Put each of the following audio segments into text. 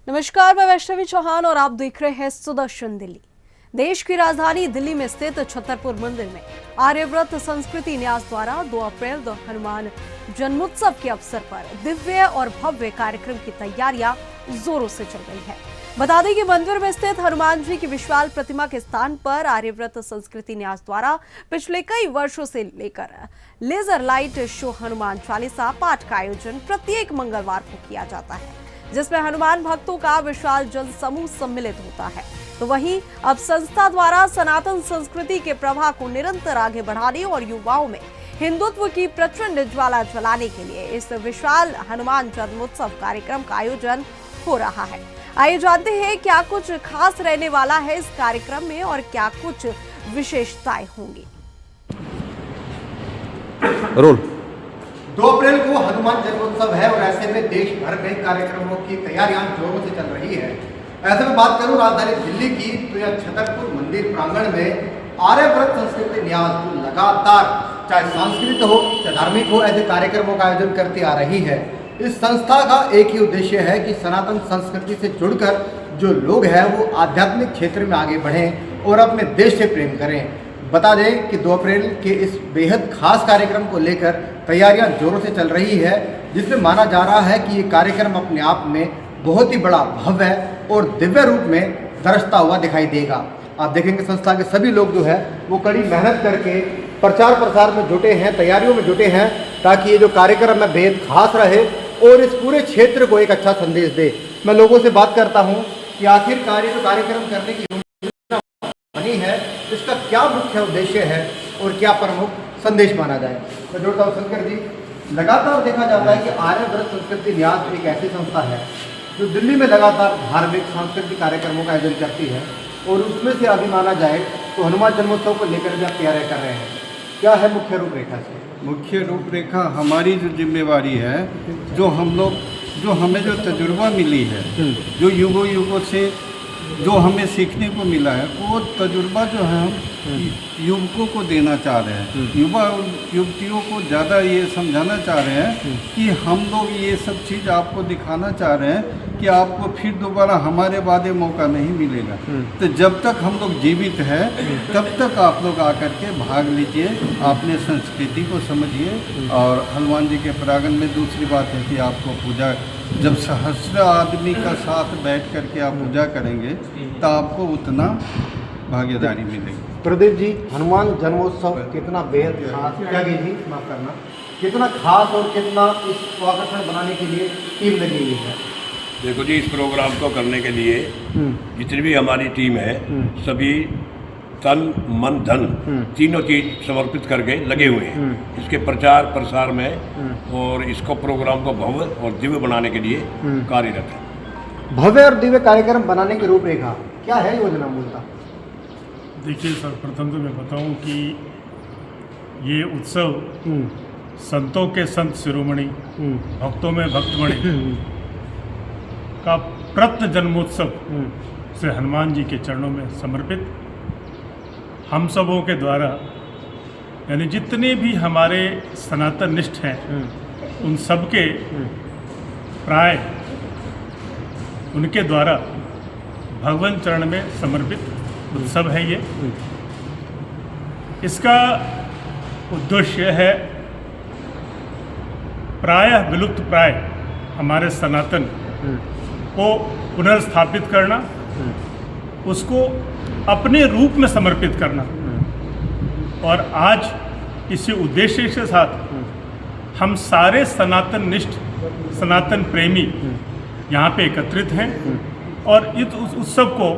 नमस्कार, मैं वैष्णवी चौहान और आप देख रहे हैं सुदर्शन दिल्ली। देश की राजधानी दिल्ली में स्थित छतरपुर मंदिर में आर्यव्रत संस्कृति न्यास द्वारा 2 अप्रैल हनुमान जन्मोत्सव के अवसर पर दिव्य और भव्य कार्यक्रम की तैयारियां जोरों से चल रही है। बता दें कि मंदिर में स्थित हनुमान जी की विशाल प्रतिमा के स्थान पर आर्यव्रत संस्कृति न्यास द्वारा पिछले कई वर्षों से लेकर laser light show Hanuman Chalisa पाठ का आयोजन प्रत्येक मंगलवार को किया जाता है, जिसमें हनुमान भक्तों का विशाल जन समूह सम्मिलित होता है। तो वहीं अब संस्था द्वारा सनातन संस्कृति के प्रवाह को निरंतर आगे बढ़ाने और युवाओं में हिंदुत्व की प्रचंड ज्वाला जलाने के लिए इस विशाल हनुमान जन्मोत्सव कार्यक्रम का आयोजन हो रहा है। आइए जानते हैं क्या कुछ खास रहने वाला है इस कार्यक्रम में और क्या कुछ विशेषताएं होंगी। 2 अप्रैल को हनुमान जन्मोत्सव है और ऐसे में देश भर में कार्यक्रमों की तैयारियां जोरों से चल रही है। ऐसे में बात करूं राजधानी दिल्ली की तो यह छतरपुर मंदिर प्रांगण में आर्यव्रत संस्कृति न्यास जो लगातार चाहे सांस्कृतिक हो चाहे धार्मिक हो ऐसे कार्यक्रमों का आयोजन करती आ रही है। इस संस्था का एक ही उद्देश्य है कि सनातन संस्कृति से जुड़कर जो लोग हैं वो आध्यात्मिक क्षेत्र में आगे बढ़ें और अपने देश से प्रेम करें। बता दें कि 2 अप्रैल के इस बेहद खास कार्यक्रम को लेकर तैयारियां जोरों से चल रही है, जिसमें माना जा रहा है कि ये कार्यक्रम अपने आप में बहुत ही बड़ा भव्य और दिव्य रूप में दर्शता हुआ दिखाई देगा। आप देखेंगे संस्था के सभी लोग जो है वो कड़ी मेहनत करके प्रचार प्रसार में जुटे हैं, तैयारियों में जुटे हैं, ताकि ये जो कार्यक्रम है बेहद खास रहे और इस पूरे क्षेत्र को एक अच्छा संदेश दे। मैं लोगों से बात करता हूँ कि आखिरकार ये जो कार्यक्रम करने की बनी है इसका क्या मुख्य उद्देश्य है और क्या प्रमुख संदेश माना जाए। मैं जोड़ता हूँ शंकर जी, लगातार देखा जाता है कि आर्यव्रत संस्कृति न्यास एक ऐसी संस्था है जो दिल्ली में लगातार धार्मिक सांस्कृतिक कार्यक्रमों का आयोजन करती है और उसमें से अभी माना जाए तो हनुमान जन्मोत्सव को लेकर भी आप तैयारियां कर रहे हैं। क्या है मुख्य रूपरेखा से? मुख्य रूपरेखा हमारी जो जिम्मेवारी है, जो हमें जो तजुर्बा मिली है, जो युगों से जो हमें सीखने को मिला है, वो तजुर्बा जो है हम युवकों को देना चाह रहे हैं। युवा युवतियों को ज़्यादा ये समझाना चाह रहे हैं कि हम लोग ये सब चीज़ आपको दिखाना चाह रहे हैं कि आपको फिर दोबारा हमारे बाद मौका नहीं मिलेगा। तो जब तक हम लोग जीवित हैं तब तक आप लोग आकर के भाग लीजिए, अपने संस्कृति को समझिए। और हनुमान जी के प्रांगण में दूसरी बात है कि आपको पूजा, जब सहस्र आदमी का साथ बैठ करके आप पूजा करेंगे तो आपको उतना भागीदारी मिलेगी। प्रदीप जी, हनुमान जन्मोत्सव कितना बेहद खास, जी माफ करना, कितना खास और कितना इसको आकर्षण बनाने के लिए टीम लगी हुई है? देखो जी, इस प्रोग्राम को करने के लिए जितनी भी हमारी टीम है सभी तन मन धन तीनों चीज समर्पित करके लगे हुए हैं इसके प्रचार प्रसार में और इसको प्रोग्राम को भव्य और दिव्य बनाने के लिए कार्यरत है। भव्य और दिव्य कार्यक्रम बनाने की रूपरेखा क्या है, योजना मूलतः? देखिए, सर्वप्रथम तो मैं बताऊं कि ये उत्सव संतों के संत शिरोमणि, भक्तों में भक्तमणि का प्रत जन्मोत्सव से हनुमान जी के चरणों में समर्पित हम सबों के द्वारा, यानी जितने भी हमारे सनातन निष्ठ हैं उन सब के प्राय उनके द्वारा भगवान चरण में समर्पित उत्सव है ये। इसका उद्देश्य है प्रायः विलुप्त प्राय हमारे सनातन को पुनर्स्थापित करना, उसको अपने रूप में समर्पित करना। और आज इसी उद्देश्य के साथ हम सारे सनातन निष्ठ, सनातन प्रेमी यहाँ पे एकत्रित हैं और इस उत्सव को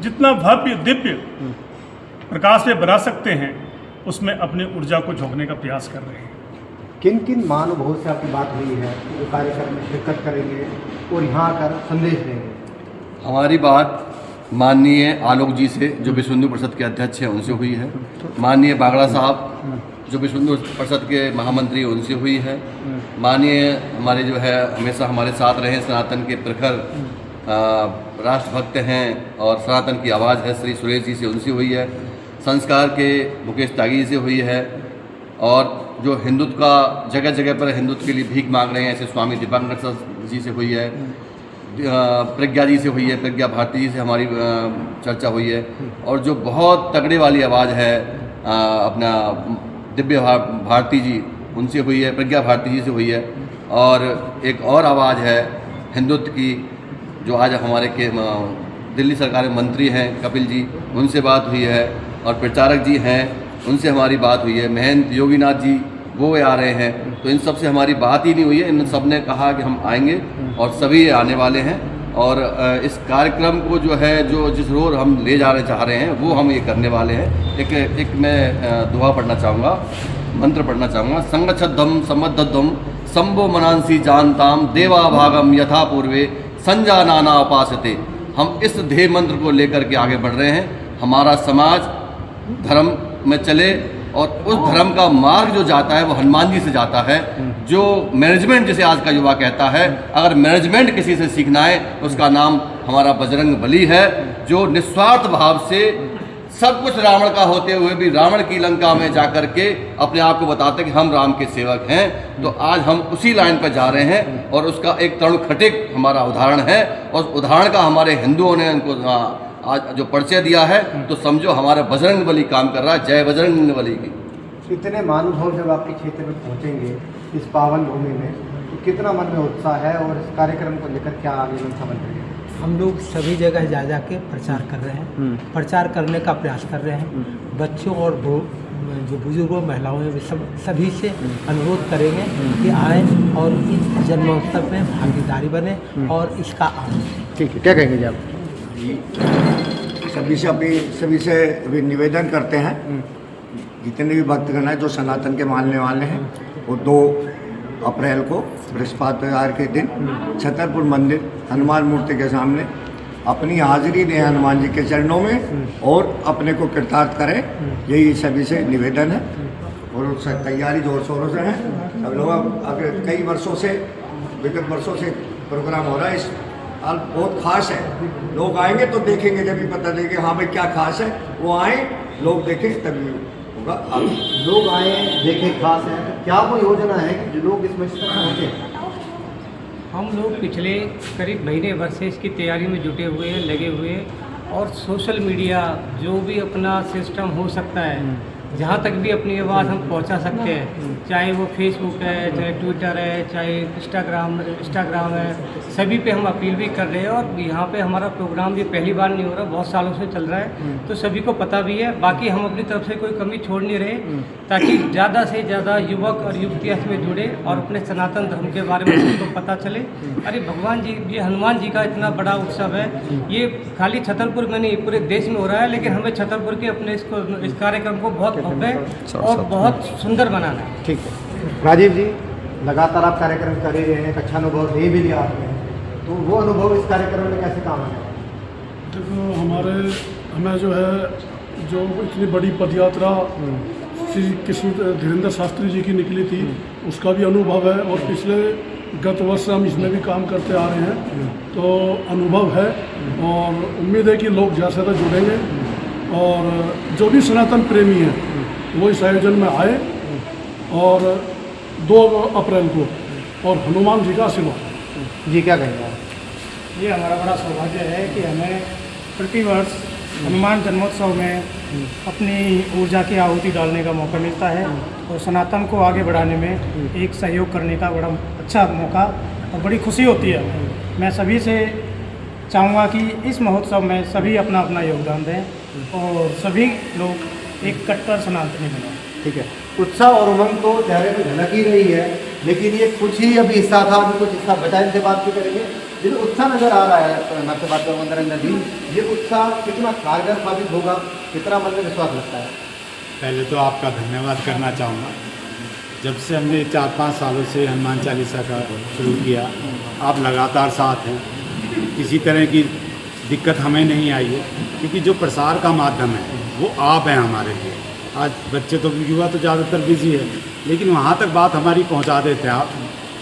जितना भव्य दिव्य प्रकाश में बना सकते हैं उसमें अपनी ऊर्जा को झोंकने का प्रयास कर रहे हैं। किन किन महानुभावों से आपकी बात हुई है जो कार्यक्रम में शिरकत करेंगे और यहाँ आकर संदेश देंगे? हमारी बात माननीय आलोक जी से, जो विश्व हिंदू परिषद के अध्यक्ष हैं, उनसे हुई है। माननीय बागड़ा साहब जो विश्व हिंदू परिषद के महामंत्री, उनसे हुई है। माननीय हमारे जो है हमेशा हमारे साथ रहे सनातन के प्रखर राष्ट्रभक्त हैं और सनातन की आवाज़ है श्री सुरेश जी से, उनसे हुई है। संस्कार के मुकेश त्यागी से हुई है। और जो हिंदुत्व का जगह जगह पर हिंदुत्व के लिए भीख मांग रहे हैं ऐसे स्वामी दीपांकर जी से हुई है। प्रज्ञा जी से हुई है, प्रज्ञा भारती जी से हमारी चर्चा हुई है, और जो बहुत तगड़े वाली आवाज़ है अपना दिव्य भारती जी, उनसे हुई है, प्रज्ञा भारती जी से हुई है, और एक और आवाज़ है हिंदुत्व की जो आज हमारे के दिल्ली सरकार में मंत्री हैं कपिल जी, उनसे बात हुई है, और प्रचारक जी हैं उनसे हमारी बात हुई है, महेंद्र योगीनाथ जी वो आ रहे हैं, तो इन सब से हमारी बात ही नहीं हुई है। इन सब ने कहा कि हम आएंगे और सभी आने वाले हैं, और इस कार्यक्रम को जो है जो जिस रोड हम ले जाने चाह रहे हैं वो हम ये करने वाले हैं। एक मैं दुआ पढ़ना चाहूँगा, मंत्र पढ़ना चाहूँगा। संगच्छद्धम समद्धम संभो मनांसी जानताम देवा भागम यथा पूर्वे संजानाना उपासते। हम इस ध्येय मंत्र को लेकर के आगे बढ़ रहे हैं। हमारा समाज धर्म में चले, और उस धर्म का मार्ग जो जाता है वो हनुमान जी से जाता है। जो मैनेजमेंट जिसे आज का युवा कहता है, अगर मैनेजमेंट किसी से सीखना है उसका नाम हमारा बजरंग बली है, जो निस्वार्थ भाव से सब कुछ रावण का होते हुए भी रावण की लंका में जाकर के अपने आप को बताते कि हम राम के सेवक हैं। तो आज हम उसी लाइन पर जा रहे हैं, और उसका एक तरुण खटिक हमारा उदाहरण है, और उदाहरण का हमारे हिंदुओं ने उनको आज जो परिचय दिया है, तो समझो हमारा बजरंग बली काम कर रहा है। जय बजरंग बली की। इतने महानुभाव जब आपके क्षेत्र में पहुंचेंगे इस पावन भूमि में, तो कितना मन में उत्साह है, और इस कार्यक्रम को लेकर क्या आगे मंशा बन रही है? हम लोग सभी जगह जा जा के प्रचार कर रहे हैं, प्रचार करने का प्रयास कर रहे हैं। बच्चों और जो बुजुर्गों महिलाओं में सभी से अनुरोध करेंगे कि आएँ और इस जन्मोत्सव में भागीदारी बने और इसका आनंद। ठीक है, क्या कहेंगे जी आप? सभी से अभी निवेदन करते हैं, जितने भी भक्तगण हैं जो सनातन के मानने वाले हैं, वो 2 अप्रैल को बृहस्पतिवार के दिन छतरपुर मंदिर हनुमान मूर्ति के सामने अपनी हाजिरी दें हनुमान जी के चरणों में, और अपने को कृतार्थ करें। यही सभी से निवेदन है, और उससे तैयारी जोर शोरों से है। सब लोग अगर कई वर्षों से, विगत वर्षों से प्रोग्राम हो रहा है, इस साल बहुत खास है। लोग आएंगे तो देखेंगे, जब भी पता लगेगा हाँ भाई क्या खास है, वो आए लोग देखें तभी होगा। लोग आए देखें खास है, तो क्या कोई योजना है कि जो लोग इसमें पहुँचे? हम लोग पिछले करीब महीने भर से इसकी तैयारी में जुटे हुए हैं, लगे हुए हैं, और सोशल मीडिया जो भी अपना सिस्टम हो सकता है, जहाँ तक भी अपनी आवाज़ हम पहुँचा सकते हैं, चाहे वो फेसबुक है, चाहे ट्विटर है, चाहे इंस्टाग्राम है, सभी पे हम अपील भी कर रहे हैं। और यहाँ पे हमारा प्रोग्राम ये पहली बार नहीं हो रहा, बहुत सालों से चल रहा है, तो सभी को पता भी है। बाकी हम अपनी तरफ से कोई कमी छोड़ नहीं रहे, ताकि ज़्यादा से ज़्यादा युवक और युवतियाँ इसमें जुड़े और अपने सनातन धर्म के बारे में सबको पता चले। अरे भगवान जी, ये हनुमान जी का इतना बड़ा उत्सव है, ये खाली छतरपुर में नहीं पूरे देश में हो रहा है, लेकिन हमें छतरपुर के अपने इस कार्यक्रम को बहुत भव्य और बहुत सुंदर बनाना है। ठीक है राजीव जी, लगातार आप कार्यक्रम कर ही रहे हैं, एक अच्छा अनुभव दे भी लिया आपने, तो वो अनुभव इस कार्यक्रम में कैसे काम आया? देखो हमें जो है जो इतनी बड़ी पदयात्रा श्री कृष्ण धीरेन्द्र शास्त्री जी की निकली थी, उसका भी अनुभव है, और पिछले गत वर्ष हम इसमें भी काम करते आ रहे हैं, तो अनुभव है, और उम्मीद है कि लोग ज़्यादा से ज़्यादा जुड़ेंगे, और जो भी सनातन प्रेमी हैं वो इस आयोजन में आए, और 2 अप्रैल को, और हनुमान जी का आशीर्वाद। जी क्या कहेंगे आप? ये हमारा बड़ा सौभाग्य है कि हमें प्रतिवर्ष हनुमान जन्मोत्सव में अपनी ऊर्जा की आहुति डालने का मौका मिलता है, और सनातन को आगे बढ़ाने में एक सहयोग करने का बड़ा अच्छा मौका और बड़ी खुशी होती है। मैं सभी से चाहूँगा कि इस महोत्सव में सभी अपना अपना योगदान दें, और सभी लोग एक कट्टर सनातनी बनाएं। ठीक है, उत्साह और उमंग तो चेहरे पर झलक ही रही है, लेकिन ये कुछ ही अभी हिस्सा था, अभी कुछ हिस्सा बचा, इनसे बात भी करेंगे। जिन उत्साह नजर आ रहा है, मैं आपसे बात करूँगा नरेंद्र जी, ये उत्साह कितना कारगर साबित होगा, कितना मन में विश्वास लगता है? पहले तो आपका धन्यवाद करना चाहूँगा। जब से हमने 4-5 सालों से हनुमान चालीसा का शुरू किया, आप लगातार साथ हैं, किसी तरह की दिक्कत हमें नहीं आई है, क्योंकि जो प्रसार का माध्यम है वो आप हैं हमारे लिए। आज बच्चे तो, युवा तो ज़्यादातर बिजी है, लेकिन वहाँ तक बात हमारी पहुँचा देते हैं आप।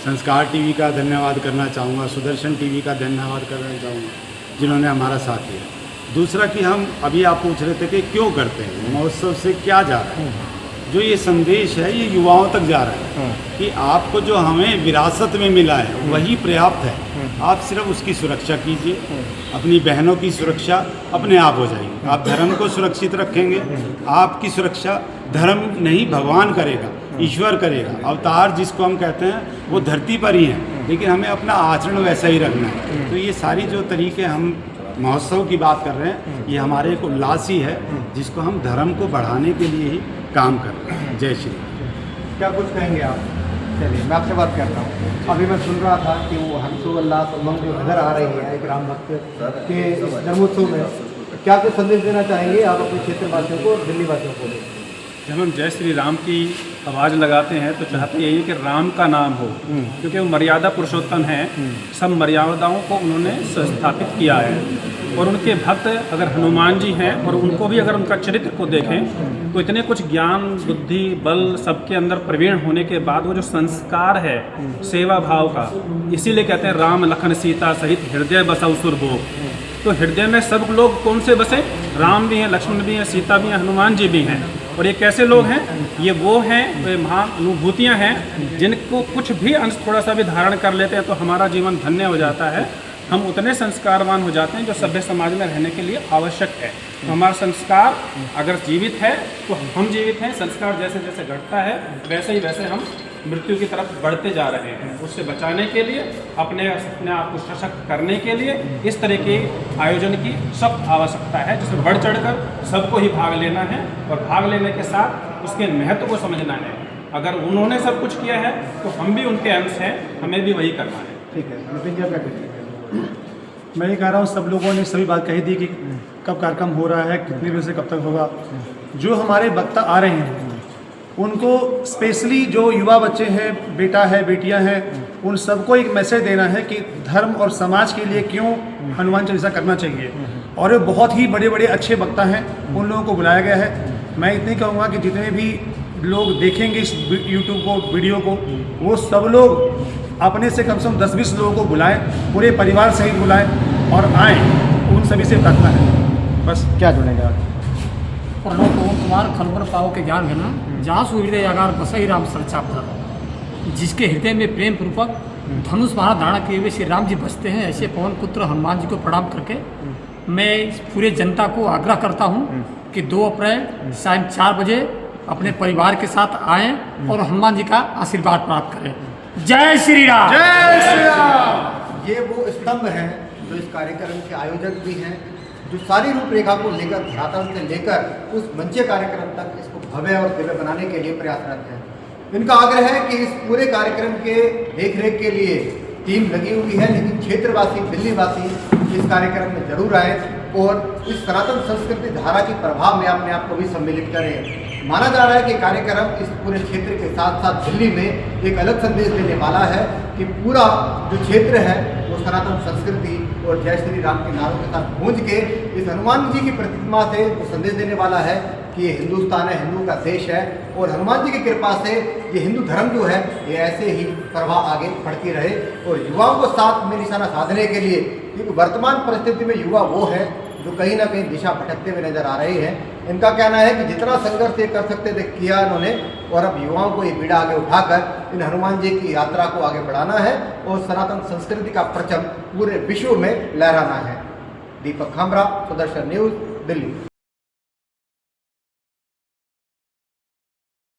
संस्कार टीवी का धन्यवाद करना चाहूँगा, सुदर्शन टीवी का धन्यवाद करना चाहूँगा, जिन्होंने हमारा साथ दिया। दूसरा कि हम अभी आप पूछ रहे थे कि क्यों करते हैं, महोत्सव से क्या जा रहा है, जो ये संदेश है ये युवाओं तक जा रहा है कि आपको जो हमें विरासत में मिला है वही पर्याप्त है। आप सिर्फ उसकी सुरक्षा कीजिए, अपनी बहनों की सुरक्षा अपने आप हो जाएगी। आप धर्म को सुरक्षित रखेंगे, आपकी सुरक्षा धर्म नहीं भगवान करेगा, ईश्वर करेगा। अवतार जिसको हम कहते हैं वो धरती पर ही हैं, लेकिन हमें अपना आचरण वैसा ही रखना है। तो ये सारी जो तरीके हम महोत्सव की बात कर रहे हैं, ये हमारे एक उल्लास ही है जिसको हम धर्म को बढ़ाने के लिए ही काम कर रहे हैं। जय श्री राम। क्या कुछ कहेंगे आप? चलिए मैं आपसे बात करता हूँ। अभी मैं सुन रहा था कि वो हर्षोल्लास उमंग जो नजर आ रही है एक राम भक्त के इस जन्मोत्सव में, क्या कुछ संदेश देना चाहेंगे आप अपने क्षेत्रवासियों को और दिल्ली वासियों को? जब हम जय श्री राम की आवाज़ लगाते हैं तो चाहते यही है कि राम का नाम हो, क्योंकि वो मर्यादा पुरुषोत्तम हैं। सब मर्यादाओं को उन्होंने स्थापित किया है। और उनके भक्त अगर हनुमान जी हैं और उनको भी अगर उनका चरित्र को देखें तो इतने कुछ ज्ञान बुद्धि बल सबके अंदर प्रवीण होने के बाद वो जो संस्कार है सेवा भाव का, इसीलिए कहते हैं राम लखन सीता सहित हृदय बसौ सुरभोग। तो हृदय में सब लोग कौन से बसे? राम भी हैं, लक्ष्मण भी हैं, सीता भी हैं, हनुमान जी भी हैं। और ये कैसे लोग हैं? ये वो हैं, वे महान अनुभूतियाँ हैं जिनको कुछ भी अंश थोड़ा सा भी धारण कर लेते हैं तो हमारा जीवन धन्य हो जाता है। हम उतने संस्कारवान हो जाते हैं जो सभ्य समाज में रहने के लिए आवश्यक है। तो हमारा संस्कार अगर जीवित है तो हम जीवित हैं। संस्कार जैसे जैसे घटता है वैसे ही वैसे हम मृत्यु की तरफ बढ़ते जा रहे हैं। उससे बचाने के लिए अपने आप को सशक्त करने के लिए इस तरह के आयोजन की सख्त आवश्यकता है, जिसमें बढ़ चढ़कर सबको ही भाग लेना है और भाग लेने के साथ उसके महत्व को समझना है। अगर उन्होंने सब कुछ किया है तो हम भी उनके अंश हैं, हमें भी वही करना है। ठीक है, मैं ये कह रहा हूँ, सब लोगों ने सभी बात कही थी कि कब कार्यक्रम हो रहा है, कितने बजे से कब तक होगा। जो हमारे वक्ता आ रहे हैं उनको स्पेशली जो युवा बच्चे हैं, बेटा है बेटियां हैं, उन सबको एक मैसेज देना है कि धर्म और समाज के लिए क्यों हनुमान चालीसा करना चाहिए। और वो बहुत ही बड़े बड़े अच्छे वक्ता हैं, उन लोगों को बुलाया गया है। मैं इतनी कहूँगा कि जितने भी लोग देखेंगे इस यूट्यूब को वीडियो को, वो सब लोग अपने से कम 10-20 लोगों को बुलाएं, पूरे परिवार सहित बुलाएं और आएँ। उन सभी से प्रार्थना है। बस क्या जुड़ेगा आप? प्रणव पवन कुमार खनवर पाओ के ज्ञान है ना, जहाँ सु हृदय अगार बसई राम सरचाप, जिसके हृदय में प्रेम पूर्वक धनुष बाण धारण किए हुए श्री राम जी बसते हैं, ऐसे पवन पुत्र हनुमान जी को प्रणाम करके मैं पूरे जनता को आग्रह करता हूँ कि 2 अप्रैल शाम 4 बजे अपने परिवार के साथ आएँ और हनुमान जी का आशीर्वाद प्राप्त करें। जय श्री राम। जय श्री राम। ये वो स्तंभ हैं जो इस कार्यक्रम के आयोजक भी हैं, जो सारी रूपरेखा को लेकर धरातल से लेकर उस मंचे कार्यक्रम तक इसको भव्य और दिव्य बनाने के लिए प्रयासरत हैं। इनका आग्रह है कि इस पूरे कार्यक्रम के देखरेख के लिए टीम लगी हुई है, लेकिन क्षेत्रवासी दिल्ली वासी इस कार्यक्रम में जरूर आए और इस सनातन संस्कृति धारा के प्रभाव में अपने आप को भी सम्मिलित करें। माना जा रहा है कि कार्यक्रम इस पूरे क्षेत्र के साथ साथ दिल्ली में एक अलग संदेश देने वाला है कि पूरा जो क्षेत्र है वो सनातन संस्कृति और जय श्री राम के नारों के साथ गूंज के इस हनुमान जी की प्रतिमा से वो संदेश देने वाला है कि ये हिंदुस्तान है, हिंदू का देश है और हनुमान जी की कृपा से ये हिंदू धर्म जो है ये ऐसे ही प्रवाह आगे बढ़ती रहे। और युवाओं को साथ में निशाना साधने के लिए, क्योंकि वर्तमान परिस्थिति में युवा वो है जो कहीं ना कहीं दिशा भटकते हुए नजर आ रहे हैं। इनका कहना है कि जितना संघर्ष ये कर सकते थे किया इन्होंने, और अब युवाओं को ये बीड़ा आगे उठाकर इन हनुमान जी की यात्रा को आगे बढ़ाना है और सनातन संस्कृति का परचम पूरे विश्व में लहराना है। दीपक खामरा, सुदर्शन न्यूज़, दिल्ली।